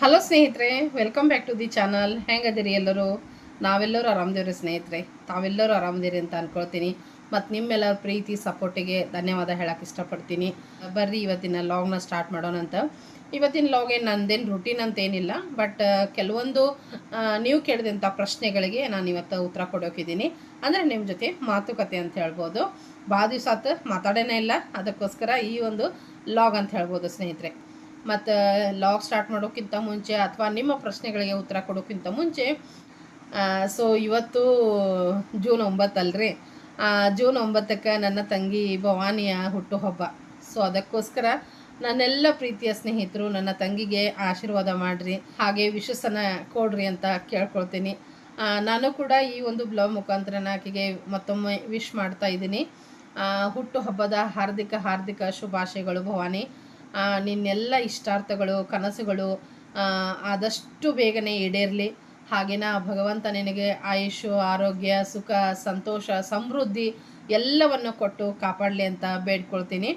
Hello ಸ್ನೇಹಿತರೆ, welcome back to the channel. ಹೆಂಗದಿರಿ ಎಲ್ಲರೂ? ನಾವೆಲ್ಲರೂ ಆರಾಮದೇವ್ರಿ ಸ್ನೇಹಿತರೆ. ತಾವೆಲ್ಲರೂ ಆರಾಮದಿರಿ ಅಂತ ಅಂದ್ಕೊಳ್ತೀನಿ. ಮತ್ತು ನಿಮ್ಮೆಲ್ಲರ ಪ್ರೀತಿ ಸಪೋರ್ಟಿಗೆ ಧನ್ಯವಾದ ಹೇಳಕ್ಕೆ ಇಷ್ಟಪಡ್ತೀನಿ. ಬರ್ರಿ ಇವತ್ತಿನ ಲಾಗ್ನ ಸ್ಟಾರ್ಟ್ ಮಾಡೋಣ ಅಂತ. ಇವತ್ತಿನ ಲಾಗ್ ಏನು ನಂದೇನು ರೂಟೀನ್ ಅಂತ ಏನಿಲ್ಲ, ಬಟ್ ಕೆಲವೊಂದು ನೀವು ಕೇಳಿದಂಥ ಪ್ರಶ್ನೆಗಳಿಗೆ ನಾನು ಇವತ್ತು ಉತ್ತರ ಕೊಡೋಕಿದ್ದೀನಿ. ಅಂದರೆ ನಿಮ್ಮ ಜೊತೆ ಮಾತುಕತೆ ಅಂತ ಹೇಳ್ಬೋದು. ಭಾಳ ದಿವಸ ಆತು ಮಾತಾಡೋನೇ ಇಲ್ಲ, ಅದಕ್ಕೋಸ್ಕರ ಈ ಒಂದು ಲಾಗ್ ಅಂತ ಹೇಳ್ಬೋದು ಸ್ನೇಹಿತರೆ. ಮತ್ತು ಲಾಗ್ ಸ್ಟಾರ್ಟ್ ಮಾಡೋಕ್ಕಿಂತ ಮುಂಚೆ ಅಥವಾ ನಿಮ್ಮ ಪ್ರಶ್ನೆಗಳಿಗೆ ಉತ್ತರ ಕೊಡೋಕ್ಕಿಂತ ಮುಂಚೆ ಸೊ ಇವತ್ತು ಜೂನ್ 9 ಅಲ್ರಿ. ಜೂನ್ 9ಕ್ಕೆ ನನ್ನ ತಂಗಿ ಭವಾನಿಯ ಹುಟ್ಟುಹಬ್ಬ. ಸೊ ಅದಕ್ಕೋಸ್ಕರ ನನ್ನೆಲ್ಲ ಪ್ರೀತಿಯ ಸ್ನೇಹಿತರು ನನ್ನ ತಂಗಿಗೆ ಆಶೀರ್ವಾದ ಮಾಡಿರಿ, ಹಾಗೆ ವಿಶಸ್ಸನ್ನು ಕೊಡ್ರಿ ಅಂತ ಕೇಳ್ಕೊಳ್ತೀನಿ. ನಾನು ಕೂಡ ಈ ಒಂದು ಬ್ಲಾಗ್ ಮುಖಾಂತರ ಆಕೆಗೆ ಮತ್ತೊಮ್ಮೆ ವಿಶ್ ಮಾಡ್ತಾ ಇದ್ದೀನಿ. ಹುಟ್ಟುಹಬ್ಬದ ಹಾರ್ದಿಕ ಶುಭಾಶಯಗಳು ಭವಾನಿ. ನಿನ್ನೆಲ್ಲ ಇಷ್ಟಾರ್ಥಗಳು, ಕನಸುಗಳು ಆದಷ್ಟು ಬೇಗನೆ ಈಡೇರಲಿ. ಹಾಗೆಯೇ ಭಗವಂತ ನಿನಗೆ ಆಯುಷು, ಆರೋಗ್ಯ, ಸುಖ, ಸಂತೋಷ, ಸಮೃದ್ಧಿ ಎಲ್ಲವನ್ನು ಕೊಟ್ಟು ಕಾಪಾಡಲಿ ಅಂತ ಬೇಡ್ಕೊಳ್ತೀನಿ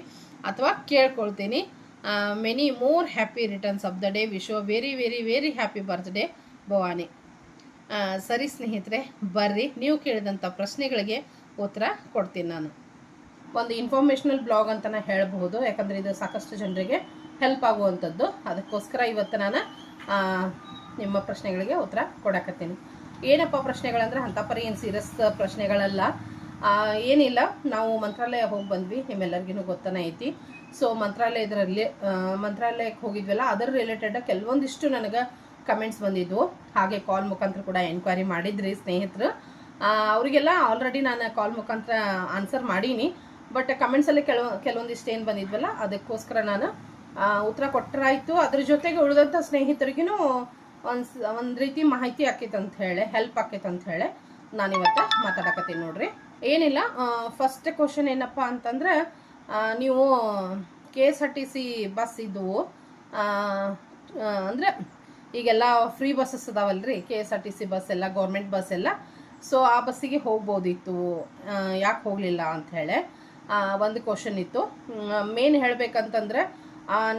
ಅಥವಾ ಕೇಳ್ಕೊಳ್ತೀನಿ. Many more happy returns of the day. Wish you very very very happy birthday Bhavani. ಸರಿ ಸ್ನೇಹಿತರೆ, ಬರ್ರಿ ನೀವು ಕೇಳಿದಂಥ ಪ್ರಶ್ನೆಗಳಿಗೆ ಉತ್ತರ ಕೊಡ್ತೀನಿ. ನಾನು ಒಂದು ಇನ್ಫಾರ್ಮೇಷನಲ್ ಬ್ಲಾಗ್ ಅಂತಲೇ ಹೇಳಬಹುದು, ಯಾಕಂದರೆ ಇದು ಸಾಕಷ್ಟು ಜನರಿಗೆ ಹೆಲ್ಪ್ ಆಗುವಂಥದ್ದು. ಅದಕ್ಕೋಸ್ಕರ ಇವತ್ತು ನಾನು ನಿಮ್ಮ ಪ್ರಶ್ನೆಗಳಿಗೆ ಉತ್ತರ ಕೊಡಕತ್ತೀನಿ. ಏನಪ್ಪ ಪ್ರಶ್ನೆಗಳಂದರೆ ಅಂಥ ಪರಿ ಏನು ಸೀರಿಯಸ್ ಪ್ರಶ್ನೆಗಳಲ್ಲ, ಏನಿಲ್ಲ. ನಾವು ಮಂತ್ರಾಲಯ ಹೋಗಿ ಬಂದ್ವಿ, ನಿಮ್ಮೆಲ್ಲರಿಗೂ ಗೊತ್ತನೇ ಐತಿ. ಸೊ ಮಂತ್ರಾಲಯಕ್ಕೆ ಹೋಗಿದ್ವಲ್ಲ, ಅದರ ರಿಲೇಟೆಡ್ ಕೆಲವೊಂದಿಷ್ಟು ನನಗೆ ಕಮೆಂಟ್ಸ್ ಬಂದಿದ್ವು. ಹಾಗೆ ಕಾಲ್ ಮುಖಾಂತರ ಕೂಡ ಎನ್ಕ್ವೈರಿ ಮಾಡಿದ್ರಿ ಸ್ನೇಹಿತರು. ಅವರಿಗೆಲ್ಲ ಆಲ್ರೆಡಿ ನಾನು ಕಾಲ್ ಮುಖಾಂತರ ಆನ್ಸರ್ ಮಾಡೀನಿ. ಬಟ್ ಕಮೆಂಟ್ಸಲ್ಲಿ ಕೆಲವೊಂದಿಷ್ಟು ಏನು ಬಂದಿದ್ವಲ್ಲ, ಅದಕ್ಕೋಸ್ಕರ ನಾನು ಉತ್ತರ ಕೊಟ್ಟರಾಯಿತು. ಅದ್ರ ಜೊತೆಗೆ ಉಳಿದಂಥ ಸ್ನೇಹಿತರಿಗೂ ಒಂದು ರೀತಿ ಮಾಹಿತಿ ಆಕೈತೆ ಅಂತ ಹೇಳಿ, ಹೆಲ್ಪ್ ಆಕೈತೆ ಅಂತ ಹೇಳಿ ನಾನಿವತ್ತು ಮಾತಾಡಕತ್ತೀನಿ ನೋಡ್ರಿ. ಏನಿಲ್ಲ, ಫಸ್ಟ್ ಕ್ವಶನ್ ಏನಪ್ಪ ಅಂತಂದ್ರೆ, ನೀವು KSRTC ಬಸ್ ಇದ್ದವು ಅಂದರೆ ಈಗೆಲ್ಲ ಫ್ರೀ ಬಸ್ಸಸ್ ಅದಾವಲ್ರಿ, KSRTC ಬಸ್ ಎಲ್ಲ, ಗೌರ್ಮೆಂಟ್ ಬಸ್ ಎಲ್ಲ. ಸೊ ಆ ಬಸ್ಸಿಗೆ ಹೋಗ್ಬೋದಿತ್ತು, ಯಾಕೆ ಹೋಗಲಿಲ್ಲ ಅಂಥೇಳಿ ಒಂದು ಕ್ವಶನ್ ಇತ್ತು. ಮೇನ್ ಹೇಳಬೇಕಂತಂದ್ರೆ,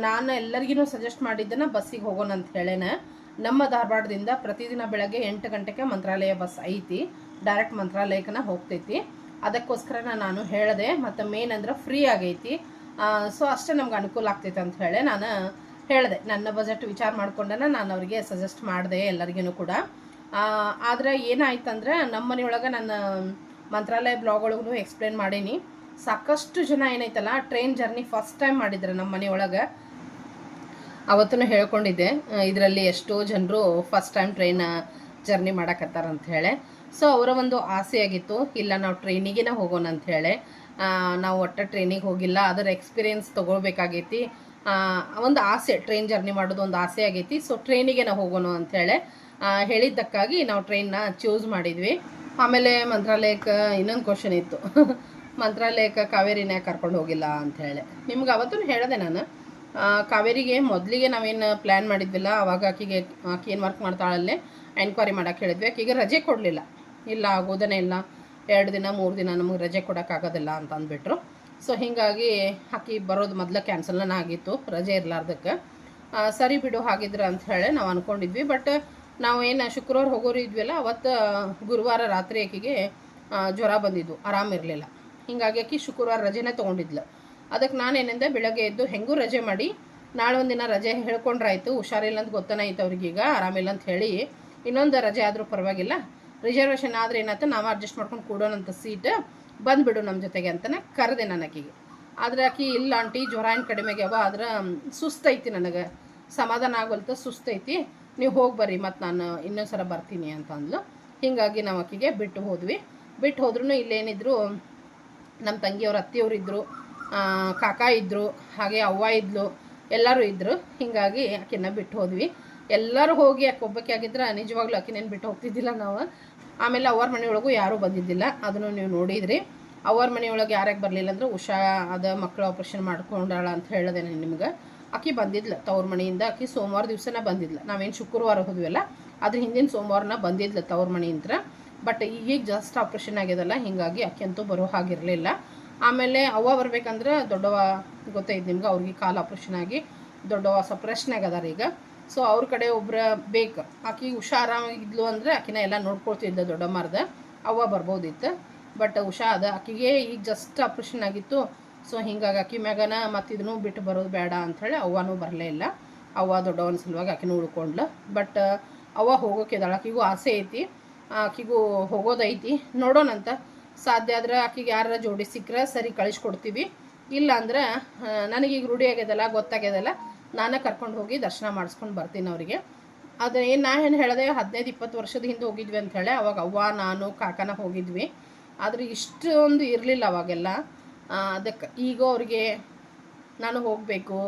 ನಾನು ಎಲ್ಲರಿಗೂ ಸಜೆಸ್ಟ್ ಮಾಡಿದ್ದನ್ನು ಬಸ್ಸಿಗೆ ಹೋಗೋಣ ಅಂತ ಹೇಳೇನೆ. ನಮ್ಮ ಧಾರವಾಡದಿಂದ ಪ್ರತಿದಿನ ಬೆಳಗ್ಗೆ 8 ಗಂಟೆಗೆ ಮಂತ್ರಾಲಯ ಬಸ್ ಐತಿ, ಡೈರೆಕ್ಟ್ ಮಂತ್ರಾಲಯಕ್ಕೆ ಹೋಗ್ತೈತಿ. ಅದಕ್ಕೋಸ್ಕರ ನಾನು ಹೇಳಿದೆ. ಮತ್ತು ಮೇನ್ ಅಂದ್ರೆ ಫ್ರೀ ಆಗೈತಿ. ಸೊ ಅಷ್ಟೇ ನಮ್ಗೆ ಅನುಕೂಲ ಆಗ್ತೈತೆ ಅಂತ ಹೇಳಿ ನಾನು ಹೇಳಿದೆ. ನನ್ನ ಬಜೆಟ್ ವಿಚಾರ ಮಾಡ್ಕೊಂಡೆ ನಾನು ಅವರಿಗೆ ಸಜೆಸ್ಟ್ ಮಾಡಿದೆ ಎಲ್ಲರಿಗೂ ಕೂಡ. ಆದರೆ ಏನಾಯ್ತಂದ್ರೆ, ನಮ್ಮ ಮನೆಯೊಳಗೆ ನನ್ನ ಮಂತ್ರಾಲಯ ಬ್ಲಾಗ್ ಒಳಗೂ ಎಕ್ಸ್ಪ್ಲೇನ್ ಮಾಡೀನಿ. ಸಾಕಷ್ಟು ಜನ ಏನೈತಲ್ಲ, ಟ್ರೈನ್ ಜರ್ನಿ ಫಸ್ಟ್ ಟೈಮ್ ಮಾಡಿದ್ರು ನಮ್ಮ ಮನೆಯೊಳಗೆ. ಅವತ್ತೂ ಹೇಳ್ಕೊಂಡಿದ್ದೆ, ಇದರಲ್ಲಿ ಎಷ್ಟೋ ಜನರು ಫಸ್ಟ್ ಟೈಮ್ ಟ್ರೈನ್ ಜರ್ನಿ ಮಾಡಕತ್ತಾರಂತ ಹೇಳಿ. ಸೊ ಅವರ ಒಂದು ಆಸೆ ಆಗಿತ್ತು, ಇಲ್ಲ ನಾವು ಟ್ರೈನಿಗೆ ಹೋಗೋಣ ಅಂತ ಹೇಳಿ. ನಾವು ಒಟ್ಟು ಟ್ರೈನಿಗೆ ಹೋಗಿಲ್ಲ, ಅದರ ಎಕ್ಸ್ಪೀರಿಯೆನ್ಸ್ ತೊಗೊಳ್ಬೇಕಾಗೈತಿ. ಒಂದು ಆಸೆ, ಟ್ರೈನ್ ಜರ್ನಿ ಮಾಡೋದು ಒಂದು ಆಸೆ ಆಗೈತಿ. ಸೊ ಟ್ರೈನಿಗೆ ನಾವು ಹೋಗೋಣ ಅಂಥೇಳಿ ಹೇಳಿದ್ದಕ್ಕಾಗಿ ನಾವು ಟ್ರೈನ್ನ ಚೂಸ್ ಮಾಡಿದ್ವಿ. ಆಮೇಲೆ ಮಂತ್ರಾಲಯಕ್ಕೆ ಇನ್ನೊಂದು ಕ್ವಶನ್ ಇತ್ತು, ಮಂತ್ರಾಲಯಕ್ಕೆ ಕಾವೇರಿನೇ ಕರ್ಕೊಂಡು ಹೋಗಿಲ್ಲ ಅಂಥೇಳಿ. ನಿಮ್ಗೆ ಅವತ್ತೂ ಹೇಳಿದೆ ನಾನು. ಕಾವೇರಿಗೆ ಮೊದಲಿಗೆ ನಾವೇನು ಪ್ಲ್ಯಾನ್ ಮಾಡಿದ್ವಿಲ್ಲ, ಅವಾಗ ಆಕೆ ಏನು ವರ್ಕ್ ಮಾಡ್ತಾಳಲ್ಲೇ ಎನ್ಕ್ವೈರಿ ಮಾಡೋಕ್ಕೆ ಹೇಳಿದ್ವಿ. ಆಕೆಗೆ ರಜೆ ಕೊಡಲಿಲ್ಲ. ಇಲ್ಲ ಆಗೋದೇ ಇಲ್ಲ, 2 ದಿನ 3 ದಿನ ನಮಗೆ ರಜೆ ಕೊಡೋಕ್ಕಾಗೋದಿಲ್ಲ ಅಂತ ಅಂದ್ಬಿಟ್ರು. ಸೊ ಹೀಗಾಗಿ ಆಕೆ ಬರೋದು ಮೊದಲು ಕ್ಯಾನ್ಸಲ್ನ ಆಗಿತ್ತು, ರಜೆ ಇರಲಾರ್ದಕ್ಕೆ. ಸರಿ ಬಿಡು ಹಾಗಿದ್ರೆ ಅಂತ ಹೇಳಿ ನಾವು ಅಂದ್ಕೊಂಡಿದ್ವಿ. ಬಟ್ ನಾವು ಏನು ಶುಕ್ರವಾರ ಹೋಗೋರು ಇದ್ವಿಲ್ಲ, ಅವತ್ತು ಗುರುವಾರ ರಾತ್ರಿ ಆಕೆಗೆ ಜ್ವರ ಬಂದಿದ್ದು, ಆರಾಮಿರಲಿಲ್ಲ. ಹೀಗಾಗಿ ಆಕೆ ಶುಕ್ರವಾರ ರಜೆನೇ ತೊಗೊಂಡಿದ್ಲು. ಅದಕ್ಕೆ ನಾನೇನೆಂದೆ, ಬೆಳಗ್ಗೆ ಎದ್ದು ಹೆಂಗೂ ರಜೆ ಮಾಡಿ ನಾಳೆ ಒಂದಿನ ರಜೆ ಹೇಳ್ಕೊಂಡ್ರಾಯ್ತು. ಹುಷಾರಿಲ್ಲ ಅಂತ ಗೊತ್ತನೇ ಐತೆ ಅವ್ರಿಗೀಗ, ಆರಾಮಿಲ್ಲ ಅಂತ ಹೇಳಿ. ಇನ್ನೊಂದು ರಜೆ ಆದರೂ ಪರವಾಗಿಲ್ಲ, ರಿಸರ್ವೇಷನ್ ಆದರೆ ಏನಾಯ್ತು, ನಾವು ಅಡ್ಜಸ್ಟ್ ಮಾಡ್ಕೊಂಡು ಕೊಡೋಣಂತ ಸೀಟ್, ಬಂದುಬಿಡು ನಮ್ಮ ಜೊತೆಗೆ ಅಂತಲೇ ಕರೆದೆ ನಾನು ಆಕೆಗೆ. ಆದರೆ ಆಕೆ ಇಲ್ಲ ಆಂಟಿ, ಜ್ವರ ಏನು ಕಡಿಮೆ ಆಗ್ಯಾವ, ಆದ್ರೆ ಸುಸ್ತೈತಿ, ನನಗೆ ಸಮಾಧಾನ ಆಗೋಲ್ತ, ಸುಸ್ತೈತಿ, ನೀವು ಹೋಗಿ ಬರ್ರಿ, ಮತ್ತು ನಾನು ಇನ್ನೊಂದು ಸಲ ಬರ್ತೀನಿ ಅಂತ ಅಂದ್ಲು. ಹೀಗಾಗಿ ನಾವು ಆಕೆಗೆ ಬಿಟ್ಟು ಹೋದ್ವಿ. ಬಿಟ್ಟು ಹೋದ್ರೂ ಇಲ್ಲೇನಿದ್ರು, ನಮ್ಮ ತಂಗಿಯವ್ರ ಅತ್ತೆಯವರು ಇದ್ದರು, ಕಾಕ ಇದ್ದರು, ಹಾಗೆ ಅವ್ವ ಇದ್ಲು, ಎಲ್ಲರೂ ಇದ್ದರು. ಹೀಗಾಗಿ ಆಕೆನ ಬಿಟ್ಟು ಹೋದ್ವಿ. ಎಲ್ಲರೂ ಹೋಗಿ ಆಕೆ ಒಬ್ಬಕ್ಕೆ ಆಗಿದ್ರೆ ನಿಜವಾಗ್ಲೂ ಆಕೆನೇನು ಬಿಟ್ಟು ಹೋಗ್ತಿದ್ದಿಲ್ಲ ನಾವು. ಆಮೇಲೆ ಅವ್ರ ಮನೆಯೊಳಗೂ ಯಾರೂ ಬಂದಿದ್ದಿಲ್ಲ, ಅದನ್ನು ನೀವು ನೋಡಿದ್ರಿ. ಅವ್ರ ಮನೆಯೊಳಗೆ ಯಾರ್ಯಾಕೆ ಬರಲಿಲ್ಲ ಅಂದ್ರೆ, ಉಷಾ ಅದ ಮಕ್ಕಳ ಆಪ್ರೇಷನ್ ಮಾಡ್ಕೊಂಡಾಳ ಅಂತ ಹೇಳಿದೆ ನಾನು ನಿಮ್ಗೆ. ಆಕೆ ಬಂದಿದ್ಲು ತವ್ರ ಮನೆಯಿಂದ. ಆಕೆ ಸೋಮವಾರ ದಿವಸನ ಬಂದಿದ್ಲು. ನಾವೇನು ಶುಕ್ರವಾರ ಹೋದ್ವಲ್ಲ, ಅದ್ರ ಹಿಂದಿನ ಸೋಮವಾರನ ಬಂದಿದ್ಲು ತವ್ರ ಮನೆಯಿಂದ. ಬಟ್ ಈಗೀಗ ಜಸ್ಟ್ ಆಪ್ರೇಷನ್ ಆಗ್ಯದಲ್ಲ, ಹೀಗಾಗಿ ಆಕೆ ಅಂತೂ ಬರೋ ಹಾಗಿರಲಿಲ್ಲ. ಆಮೇಲೆ ಅವ್ವ ಬರ್ಬೇಕಂದ್ರೆ ದೊಡ್ಡವ ಗೊತ್ತೈದು ನಿಮ್ಗೆ, ಅವ್ರಿಗೆ ಕಾಲು ಆಪ್ರೇಷನ್ ಆಗಿ ದೊಡ್ಡವ ಸಪ್ರೇಷನ್ ಆಗ್ಯದಾರ ಈಗ. ಸೊ ಅವ್ರ ಕಡೆ ಒಬ್ರು ಬೇಕು. ಆಕಿ ಉಷಾ ಆರಾಮಾಗಿದ್ಲು ಅಂದರೆ ಆಕಿನ ಎಲ್ಲ ನೋಡ್ಕೊಳ್ತಿದ್ದ ದೊಡ್ಡಮ್ಮರ್ದ, ಅವ್ವ ಬರ್ಬೋದಿತ್ತು. ಬಟ್ ಉಷಾ ಅದ ಆಕಿಗೆ ಈಗ ಜಸ್ಟ್ ಆಪ್ರೇಷನ್ ಆಗಿತ್ತು. ಸೊ ಹಿಂಗಾಗಿ ಆಕಿ ಮ್ಯಾಗನ ಮತ್ತು ಇದನ್ನು ಬಿಟ್ಟು ಬರೋದು ಬೇಡ ಅಂಥೇಳಿ ಅವ್ವನೂ ಬರಲೇ ಇಲ್ಲ. ಅವ್ವ ದೊಡ್ಡವನ ಸಲುವಾಗಿ ಆಕಿನೂ ಉಳ್ಕೊಂಡ್ಲು. ಬಟ್ ಅವ್ವ ಹೋಗೋಕಿದ್ದಾಳೆ, ಆಕಿಗೂ ಆಸೆ ಐತಿ, ಆಕಿಗೂ ಹೋಗೋದೈತಿ. ನೋಡೋಣಂತ, ಸಾಧ್ಯ ಆದ್ರೆ ಆಕಿಗೆ ಯಾರ ಜೋಡಿ ಸಿಕ್ಕರೆ ಸರಿ ಕಳಿಸ್ಕೊಡ್ತೀವಿ. ಇಲ್ಲ ಅಂದ್ರೆ ನನಗೀಗ ರೂಢಿ ಆಗ್ಯದಲ್ಲ, ಗೊತ್ತಾಗ್ಯದಲ್ಲ, ನಾನೇ ಕರ್ಕೊಂಡು ಹೋಗಿ ದರ್ಶನ ಮಾಡಿಸ್ಕೊಂಡು ಬರ್ತೀನಿ ಅವರಿಗೆ. ಅದು ಏನು ನಾ ಏನು ಹೇಳಿದೆ, 15-20 ವರ್ಷದ ಹಿಂದೆ ಹೋಗಿದ್ವಿ ಅಂಥೇಳಿ. ಅವಾಗ ಅವ್ವ ನಾನು ಕಾಕನ ಹೋಗಿದ್ವಿ. ಆದರೆ ಇಷ್ಟೊಂದು ಇರಲಿಲ್ಲ ಅವಾಗೆಲ್ಲ. ಅದಕ್ಕೆ ಈಗ ಅವ್ರಿಗೆ ನಾನು ಹೋಗಬೇಕು,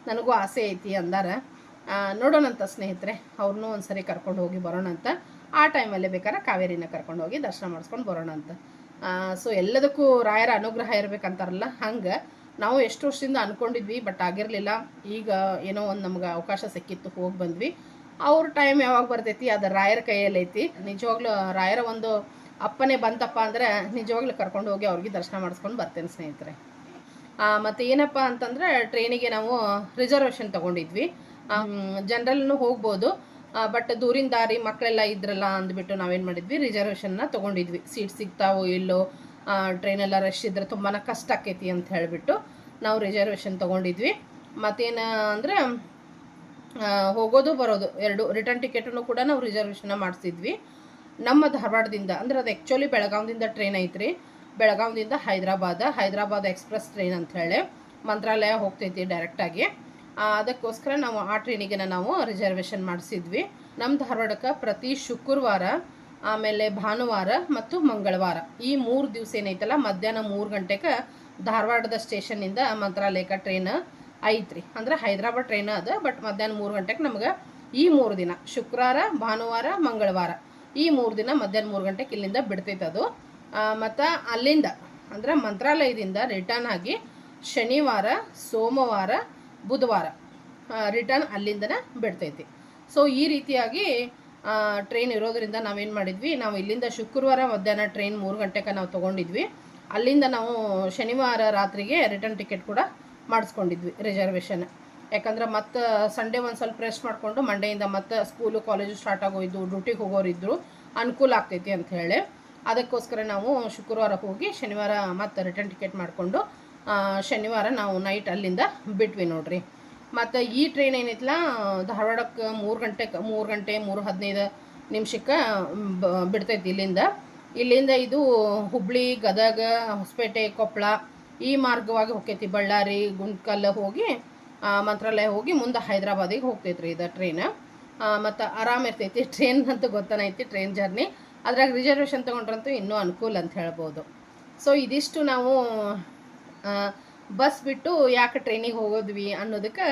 ನನಗೂ ಆಸೆ ಐತಿ ಅಂದಾರ. ನೋಡೋಣಂತ ಸ್ನೇಹಿತರೆ, ಅವ್ರನ್ನೂ ಒಂದು ಸರಿ ಕರ್ಕೊಂಡು ಹೋಗಿ ಬರೋಣಂತ. ಆ ಟೈಮಲ್ಲೇ ಬೇಕಾದ್ರೆ ಕಾವೇರಿನ ಕರ್ಕೊಂಡು ಹೋಗಿ ದರ್ಶನ ಮಾಡಿಸ್ಕೊಂಡು ಬರೋಣಂತ. ಸೊ ಎಲ್ಲದಕ್ಕೂ ರಾಯರ ಅನುಗ್ರಹ ಇರಬೇಕಂತಾರಲ್ಲ, ಹಂಗೆ ನಾವು ಎಷ್ಟು ವರ್ಷದಿಂದ ಅಂದ್ಕೊಂಡಿದ್ವಿ, ಬಟ್ ಆಗಿರಲಿಲ್ಲ. ಈಗ ಏನೋ ಒಂದು ನಮ್ಗೆ ಅವಕಾಶ ಸಿಕ್ಕಿತ್ತು, ಹೋಗಿ ಬಂದ್ವಿ. ಅವ್ರ ಟೈಮ್ ಯಾವಾಗ ಬರ್ತೈತಿ ಅದು ರಾಯರ ಕೈಯಲ್ಲಿ ಐತಿ. ನಿಜವಾಗ್ಲೂ ರಾಯರ ಒಂದು ಅಪ್ಪನೇ ಬಂತಪ್ಪ ಅಂದರೆ ನಿಜವಾಗ್ಲೂ ಕರ್ಕೊಂಡು ಹೋಗಿ ಅವ್ರಿಗೆ ದರ್ಶನ ಮಾಡಿಸ್ಕೊಂಡು ಬರ್ತೇನೆ ಸ್ನೇಹಿತರೆ. ಮತ್ತು ಏನಪ್ಪ ಅಂತಂದರೆ, ಟ್ರೈನಿಗೆ ನಾವು ರಿಸರ್ವೇಷನ್ ತೊಗೊಂಡಿದ್ವಿ. ಜನರಲ್ನು ಹೋಗ್ಬೋದು, ಬಟ್ ದೂರಿನ ದಾರಿ ಮಕ್ಕಳೆಲ್ಲ ಇದ್ರಲ್ಲ ಅಂದ್ಬಿಟ್ಟು ನಾವೇನು ಮಾಡಿದ್ವಿ, ರಿಸರ್ವೇಷನ್ನ ತೊಗೊಂಡಿದ್ವಿ. ಸೀಟ್ ಸಿಗ್ತಾವೋ ಇಲ್ಲೋ, ಟ್ರೈನೆಲ್ಲ ರಶ್ ಇದ್ರೆ ತುಂಬಾ ಕಷ್ಟ ಆಕೈತಿ ಅಂತ ಹೇಳಿಬಿಟ್ಟು ನಾವು ರಿಸರ್ವೇಷನ್ ತೊಗೊಂಡಿದ್ವಿ. ಮತ್ತೇನು ಅಂದರೆ ಹೋಗೋದು ಬರೋದು ಎರಡು ರಿಟರ್ನ್ ಟಿಕೆಟನ್ನು ಕೂಡ ನಾವು ರಿಸರ್ವೇಷನ್ನ ಮಾಡಿಸಿದ್ವಿ. ನಮ್ಮ ಧಾರವಾಡದಿಂದ, ಅಂದರೆ ಅದು ಆ್ಯಕ್ಚುಲಿ ಬೆಳಗಾವಿಯಿಂದ ಟ್ರೈನ್ ಐತ್ರಿ. ಬೆಳಗಾವಿಯಿಂದ ಹೈದರಾಬಾದ್ ಎಕ್ಸ್ಪ್ರೆಸ್ ಟ್ರೈನ್ ಅಂಥೇಳಿ ಮಂತ್ರಾಲಯ ಹೋಗ್ತೈತಿ ಡೈರೆಕ್ಟಾಗಿ. ಅದಕ್ಕೋಸ್ಕರ ನಾವು ಆ ಟ್ರೈನಿಗೆ ನಾವು ರಿಸರ್ವೇಷನ್ ಮಾಡಿಸಿದ್ವಿ. ನಮ್ಮ ಧಾರವಾಡಕ್ಕೆ ಪ್ರತಿ ಶುಕ್ರವಾರ, ಆಮೇಲೆ ಭಾನುವಾರ ಮತ್ತು ಮಂಗಳವಾರ, ಈ 3 ದಿವಸ ಏನೈತಲ್ಲ, ಮಧ್ಯಾಹ್ನ 3 ಗಂಟೆಗೆ ಧಾರವಾಡದ ಸ್ಟೇಷನ್ನಿಂದ ಮಂತ್ರಾಲಯಕ್ಕೆ ಟ್ರೈನ್ ಐತ್ರಿ. ಅಂದ್ರೆ ಹೈದರಾಬಾದ್ ಟ್ರೈನ್ ಅದ, ಬಟ್ ಮಧ್ಯಾಹ್ನ 3 ಗಂಟೆಗೆ ನಮ್ಗೆ ಈ 3 ದಿನ, ಶುಕ್ರವಾರ, ಭಾನುವಾರ, ಮಂಗಳವಾರ, ಈ 3 ದಿನ ಮಧ್ಯಾಹ್ನ 3 ಗಂಟೆಗೆ ಇಲ್ಲಿಂದ ಬಿಡ್ತೈತೆ ಅದು. ಮತ್ತು ಅಲ್ಲಿಂದ ಅಂದರೆ ಮಂತ್ರಾಲಯದಿಂದ ರಿಟರ್ನ್ ಆಗಿ ಶನಿವಾರ, ಸೋಮವಾರ, ಬುಧವಾರ ರಿಟರ್ನ್ ಅಲ್ಲಿಂದನೇ ಬಿಡ್ತೈತಿ. ಸೊ ಈ ರೀತಿಯಾಗಿ ಟ್ರೈನ್ ಇರೋದ್ರಿಂದ ನಾವೇನು ಮಾಡಿದ್ವಿ, ನಾವು ಇಲ್ಲಿಂದ ಶುಕ್ರವಾರ ಮಧ್ಯಾಹ್ನ ಟ್ರೈನ್ 3 ಗಂಟೆಗೆ ನಾವು ತೊಗೊಂಡಿದ್ವಿ. ಅಲ್ಲಿಂದ ನಾವು ಶನಿವಾರ ರಾತ್ರಿಗೆ ರಿಟರ್ನ್ ಟಿಕೆಟ್ ಕೂಡ ಮಾಡಿಸ್ಕೊಂಡಿದ್ವಿ ರಿಸರ್ವೇಷನ್. ಯಾಕಂದ್ರೆ ಮತ್ತು ಸಂಡೇ ಒಂದು ಸ್ವಲ್ಪ ರೆಸ್ಟ್ ಮಾಡಿಕೊಂಡು ಮಂಡೆಯಿಂದ ಮತ್ತು ಸ್ಕೂಲು ಕಾಲೇಜು ಸ್ಟಾರ್ಟ್ ಆಗೋಯ್ದು, ಡ್ಯೂಟಿಗೆ ಹೋಗೋರಿದ್ರು, ಅನುಕೂಲ ಆಗ್ತೈತಿ ಅಂತ ಹೇಳಿ ಅದಕ್ಕೋಸ್ಕರ ನಾವು ಶುಕ್ರವಾರ ಹೋಗಿ ಶನಿವಾರ ಮತ್ತು ರಿಟರ್ನ್ ಟಿಕೆಟ್ ಮಾಡಿಕೊಂಡು ಶನಿವಾರ ನಾವು ನೈಟ್ ಅಲ್ಲಿಂದ ಬಿಟ್ವಿ ನೋಡ್ರಿ. ಮತ್ತು ಈ ಟ್ರೈನ್ ಏನೈತಲ್ಲ, ಧಾರವಾಡಕ್ಕೆ 3 ಗಂಟೆ 3:15 ನಿಮಿಷಕ್ಕೆ ಬಿಡ್ತೈತಿ ಇಲ್ಲಿಂದ. ಇದು ಹುಬ್ಳಿ, ಗದಗ, ಹೊಸಪೇಟೆ, ಕೊಪ್ಪಳ ಈ ಮಾರ್ಗವಾಗಿ ಹೋಗ್ತೈತಿ. ಬಳ್ಳಾರಿ, ಗುಂಟ್ಕಲ್ ಹೋಗಿ ಮಂತ್ರಾಲಯ ಹೋಗಿ ಮುಂದೆ ಹೈದರಾಬಾದಿಗೆ ಹೋಗ್ತೈತ್ರಿ ಇದು ಟ್ರೈನ್. ಮತ್ತು ಆರಾಮ ಇರ್ತೈತಿ ಟ್ರೈನ್ ಅಂತೂ ಗೊತ್ತನೈತಿ, ಟ್ರೈನ್ ಜರ್ನಿ. ಅದ್ರಾಗ ರಿಸರ್ವೇಷನ್ ತೊಗೊಂಡ್ರಂತೂ ಇನ್ನೂ ಅನುಕೂಲ ಅಂತ ಹೇಳ್ಬೋದು. ಸೊ ಇದಿಷ್ಟು ನಾವು ಬಸ್ ಬಿಟ್ಟು ಯಾಕೆ ಟ್ರೈನಿಗೆ ಹೋಗೋದ್ವಿ ಅನ್ನೋದಕ್ಕೆ